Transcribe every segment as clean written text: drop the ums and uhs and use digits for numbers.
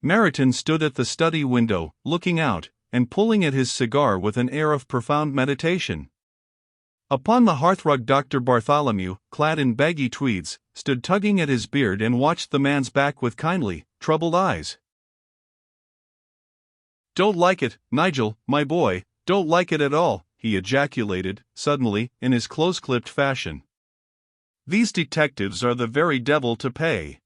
Meriton stood at the study window, looking out, and pulling at his cigar with an air of profound meditation. Upon the hearthrug Dr. Bartholomew, clad in baggy tweeds, stood tugging at his beard and watched the man's back with kindly, troubled eyes. "Don't like it, Nigel, my boy, don't like it at all," he ejaculated, suddenly, in his close-clipped fashion. "These detectives are the very devil to pay.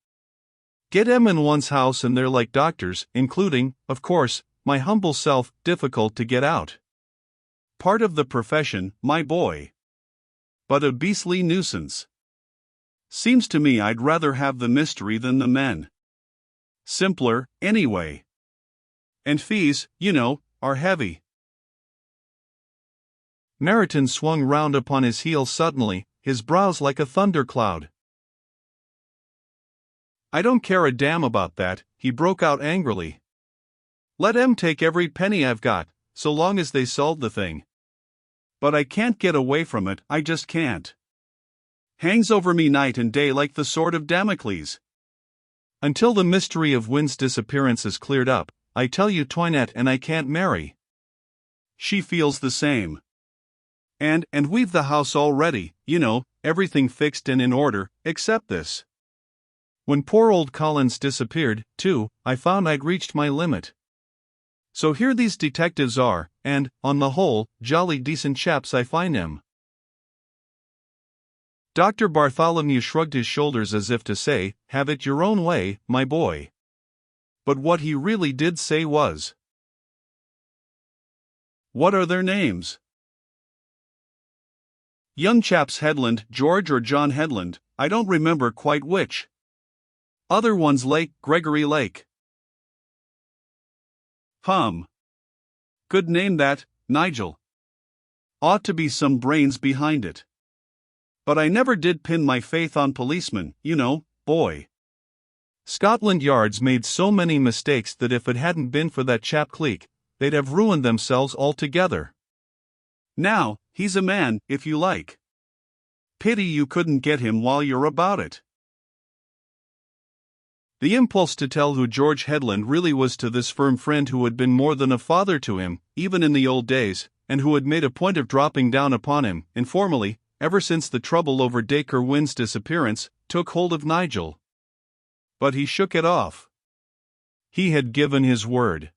Get 'em in one's house and they're like doctors, including, of course, my humble self, difficult to get out. Part of the profession, my boy. But a beastly nuisance. Seems to me I'd rather have the mystery than the men. Simpler, anyway. And fees, you know, are heavy." Meriton swung round upon his heel suddenly, his brows like a thundercloud. "I don't care a damn about that," he broke out angrily. "Let 'em take every penny I've got, so long as they solve the thing. But I can't get away from it, I just can't. Hangs over me night and day like the sword of Damocles. Until the mystery of Wynn's disappearance is cleared up, I tell you Toinette and I can't marry. She feels the same. And we've the house all ready, you know, everything fixed and in order, except this. When poor old Collins disappeared, too, I found I'd reached my limit. So here these detectives are, and, on the whole, jolly decent chaps I find 'em." Dr. Bartholomew shrugged his shoulders as if to say, "Have it your own way, my boy." But what he really did say was, "What are their names?" "Young chaps Headland, George or John Headland, I don't remember quite which. Other one's Lake, Gregory Lake." Good name that, Nigel. Ought to be some brains behind it. But I never did pin my faith on policemen, you know, boy. Scotland Yard's made so many mistakes that if it hadn't been for that chap Cleek, they'd have ruined themselves altogether. Now, he's a man, if you like. Pity you couldn't get him while you're about it." The impulse to tell who George Headland really was to this firm friend who had been more than a father to him, even in the old days, and who had made a point of dropping down upon him, informally, ever since the trouble over Dacre Wynn's disappearance, took hold of Nigel. But he shook it off. He had given his word.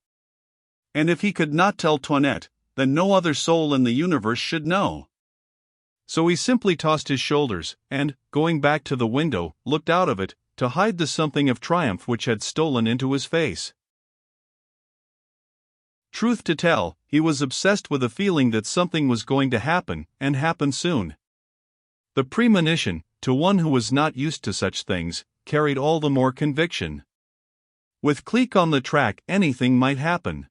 And if he could not tell Toinette, then no other soul in the universe should know. So he simply tossed his shoulders, and, going back to the window, looked out of it, to hide the something of triumph which had stolen into his face. Truth to tell, he was obsessed with a feeling that something was going to happen, and happen soon. The premonition, to one who was not used to such things, carried all the more conviction. With Cleek on the track, anything might happen.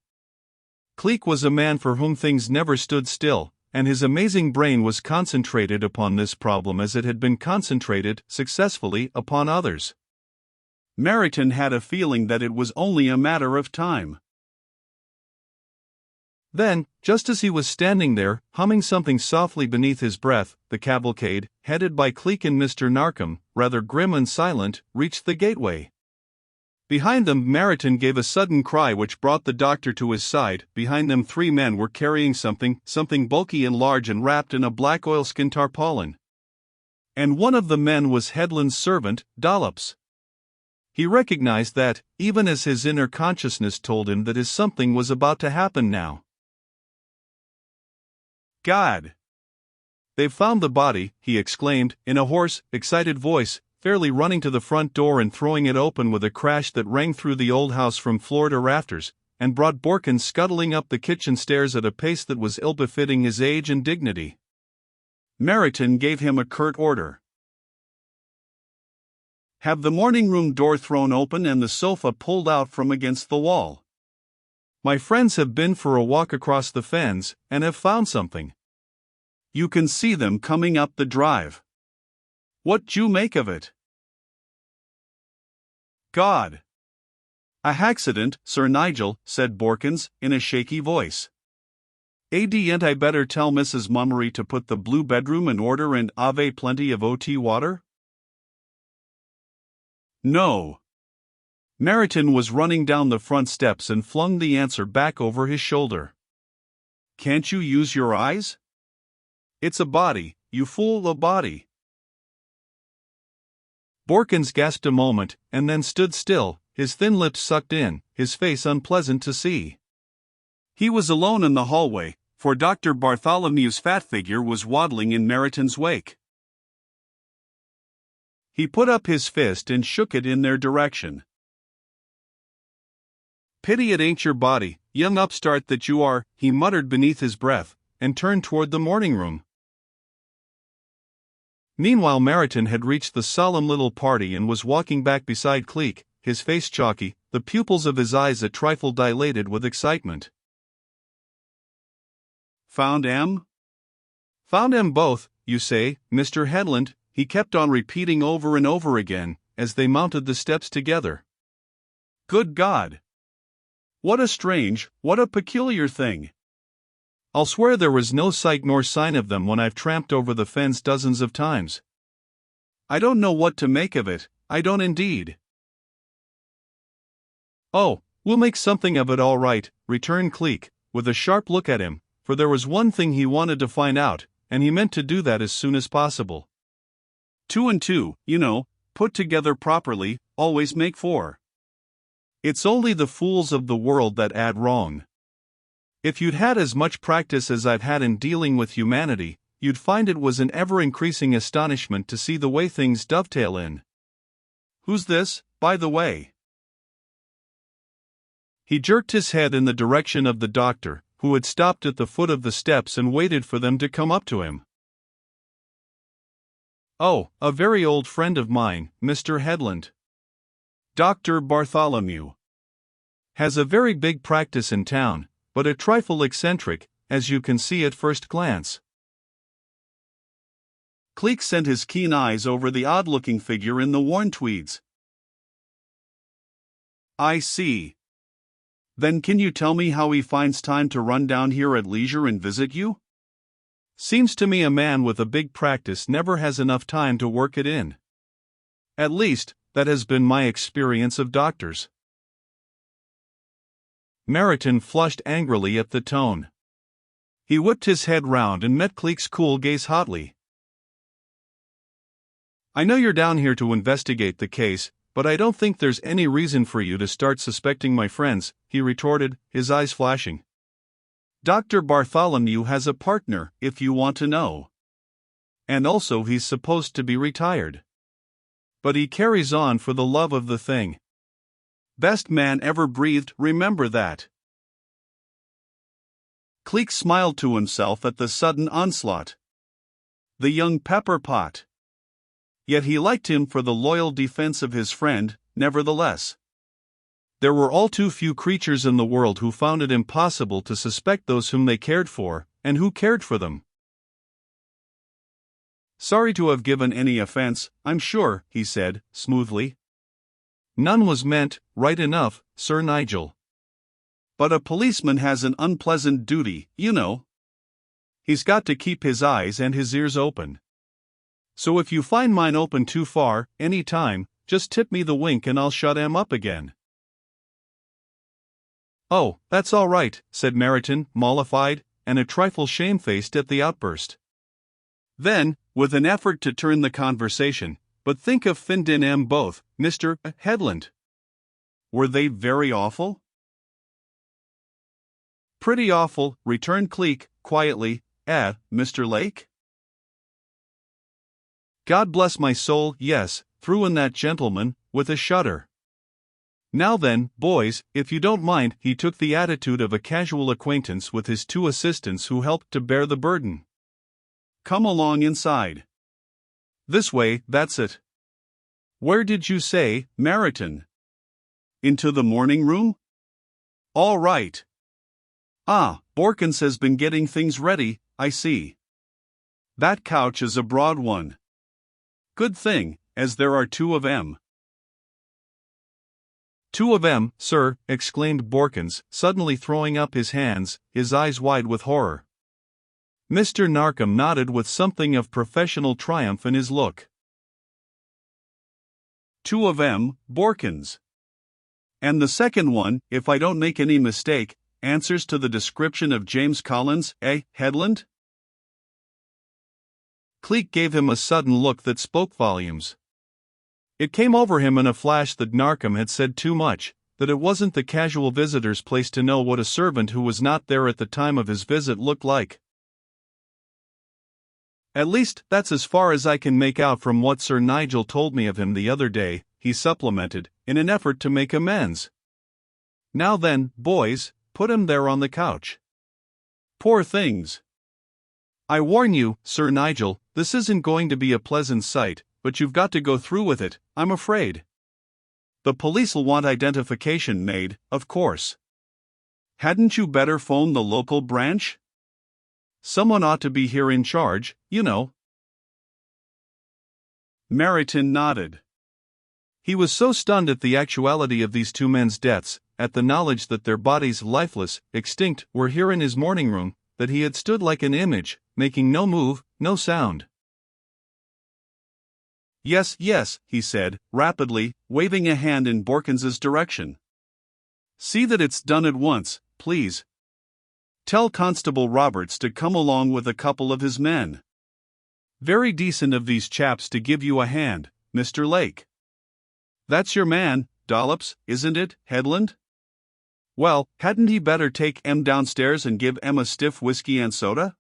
Cleek was a man for whom things never stood still, and his amazing brain was concentrated upon this problem as it had been concentrated, successfully, upon others. Meriton had a feeling that it was only a matter of time. Then, just as he was standing there, humming something softly beneath his breath, the cavalcade, headed by Cleek and Mr. Narkom, rather grim and silent, reached the gateway. Behind them Meriton gave a sudden cry which brought the doctor to his side. Behind them 3 men were carrying something bulky and large and wrapped in a black oilskin tarpaulin. And one of the men was Headland's servant, Dollops. He recognized that, even as his inner consciousness told him that his something was about to happen now. "God! They've found the body," he exclaimed, in a hoarse, excited voice, fairly running to the front door and throwing it open with a crash that rang through the old house from floor to rafters, and brought Borkin scuttling up the kitchen stairs at a pace that was ill-befitting his age and dignity. Meriton gave him a curt order. "Have the morning-room door thrown open and the sofa pulled out from against the wall. My friends have been for a walk across the fens, and have found something. You can see them coming up the drive. What d'you make of it?" "God! A accident, Sir Nigel," said Borkins, in a shaky voice. "Ain't I better tell Mrs. Mummery to put the blue bedroom in order and ave plenty of OT water?" "No. Meriton was running down the front steps and flung the answer back over his shoulder. Can't you use your eyes? It's a body, you fool, a body. Borkins gasped a moment, and then stood still, his thin lips sucked in, his face unpleasant to see. He was alone in the hallway, for Dr. Bartholomew's fat figure was waddling in Meriton's wake. He put up his fist and shook it in their direction. Pity it ain't your body, young upstart that you are, he muttered beneath his breath, and turned toward the morning room. Meanwhile Meriton had reached the solemn little party and was walking back beside Cleek, his face chalky, the pupils of his eyes a trifle dilated with excitement. Found M? Found M both, you say, Mr. Headland, he kept on repeating over and over again, as they mounted the steps together. Good God! What a strange, what a peculiar thing! I'll swear there was no sight nor sign of them when I've tramped over the fens dozens of times. I don't know what to make of it, I don't indeed. Oh, we'll make something of it all right, returned Cleek, with a sharp look at him, for there was one thing he wanted to find out, and he meant to do that as soon as possible. 2 and 2, you know, put together properly, always make 4. It's only the fools of the world that add wrong. If you'd had as much practice as I've had in dealing with humanity, you'd find it was an ever-increasing astonishment to see the way things dovetail in. Who's this, by the way? He jerked his head in the direction of the doctor, who had stopped at the foot of the steps and waited for them to come up to him. Oh, a very old friend of mine, Mr. Headland. Dr. Bartholomew. Has a very big practice in town, but a trifle eccentric, as you can see at first glance. Cleek sent his keen eyes over the odd-looking figure in the worn tweeds. I see. Then can you tell me how he finds time to run down here at leisure and visit you? Seems to me a man with a big practice never has enough time to work it in. At least, that has been my experience of doctors. Meriton flushed angrily at the tone. He whipped his head round and met Cleek's cool gaze hotly. I know you're down here to investigate the case, but I don't think there's any reason for you to start suspecting my friends, he retorted, his eyes flashing. Dr. Bartholomew has a partner, if you want to know. And also he's supposed to be retired. But he carries on for the love of the thing. Best man ever breathed, remember that. Cleek smiled to himself at the sudden onslaught. The young pepper pot. Yet he liked him for the loyal defense of his friend, nevertheless. There were all too few creatures in the world who found it impossible to suspect those whom they cared for, and who cared for them. Sorry to have given any offense, I'm sure, he said, smoothly. None was meant, right enough, Sir Nigel. But a policeman has an unpleasant duty, you know. He's got to keep his eyes and his ears open. So if you find mine open too far, any time, just tip me the wink and I'll shut 'em up again. Oh, that's all right, said Meriton, mollified, and a trifle shamefaced at the outburst. Then, with an effort to turn the conversation, but think of Findin M. both, Mr. Headland. Were they very awful? Pretty awful, returned Cleek, quietly. Mr. Lake? God bless my soul, yes, threw in that gentleman, with a shudder. Now then, boys, if you don't mind, he took the attitude of a casual acquaintance with his 2 assistants who helped to bear the burden. Come along inside. This way, that's it. Where did you say, Meriton? Into the morning room? All right. Ah, Borkins has been getting things ready, I see. That couch is a broad one. Good thing, as there are 2 of 'em. 2 of 'em, sir, exclaimed Borkins, suddenly throwing up his hands, his eyes wide with horror. Mr. Narkom nodded with something of professional triumph in his look. 2 of 'em, Borkins. And the second one, if I don't make any mistake, answers to the description of James Collins, eh, Headland?" Cleek gave him a sudden look that spoke volumes. It came over him in a flash that Narkom had said too much, that it wasn't the casual visitor's place to know what a servant who was not there at the time of his visit looked like. "At least, that's as far as I can make out from what Sir Nigel told me of him the other day," he supplemented, in an effort to make amends. "Now then, boys, put him there on the couch. Poor things. I warn you, Sir Nigel, this isn't going to be a pleasant sight, but you've got to go through with it, I'm afraid. The police'll want identification made, of course. Hadn't you better phone the local branch? Someone ought to be here in charge, you know." Meryton nodded. He was so stunned at the actuality of these two men's deaths, at the knowledge that their bodies, lifeless, extinct, were here in his morning room, that he had stood like an image, making no move, no sound. "Yes, yes," he said, rapidly, waving a hand in Borkins's direction. "See that it's done at once, please. Tell Constable Roberts to come along with a couple of his men. Very decent of these chaps to give you a hand, Mr. Lake. That's your man, Dollops, isn't it, Headland? Well, hadn't he better take Em downstairs and give Em a stiff whiskey and soda?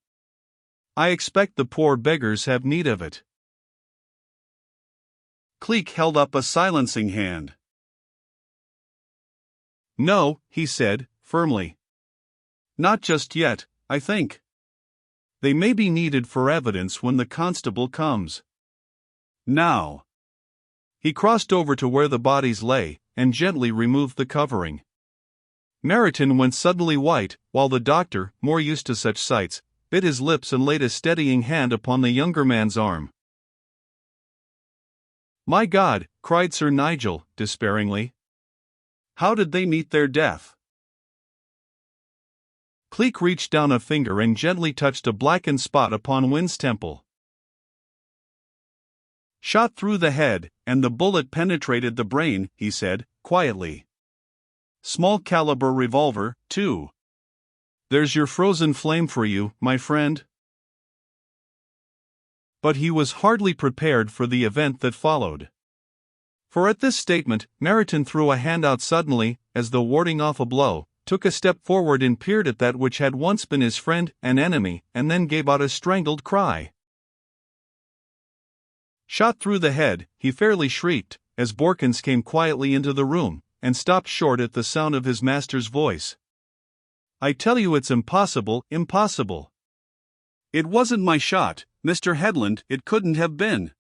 I expect the poor beggars have need of it." Cleek held up a silencing hand. "No," he said, firmly. "Not just yet, I think. They may be needed for evidence when the constable comes. Now." He crossed over to where the bodies lay, and gently removed the covering. Meryton went suddenly white, while the doctor, more used to such sights, bit his lips and laid a steadying hand upon the younger man's arm. "My God," cried Sir Nigel, despairingly. "How did they meet their death?" Cleek reached down a finger and gently touched a blackened spot upon Wynn's temple. "Shot through the head, and the bullet penetrated the brain," he said, quietly. "Small caliber revolver, too. There's your frozen flame for you, my friend." But he was hardly prepared for the event that followed. For at this statement, Meryton threw a hand out suddenly, as though warding off a blow, took a step forward and peered at that which had once been his friend and enemy, and then gave out a strangled cry. "Shot through the head," he fairly shrieked, as Borkins came quietly into the room, and stopped short at the sound of his master's voice. "I tell you it's impossible, impossible. It wasn't my shot, Mr. Headland, it couldn't have been.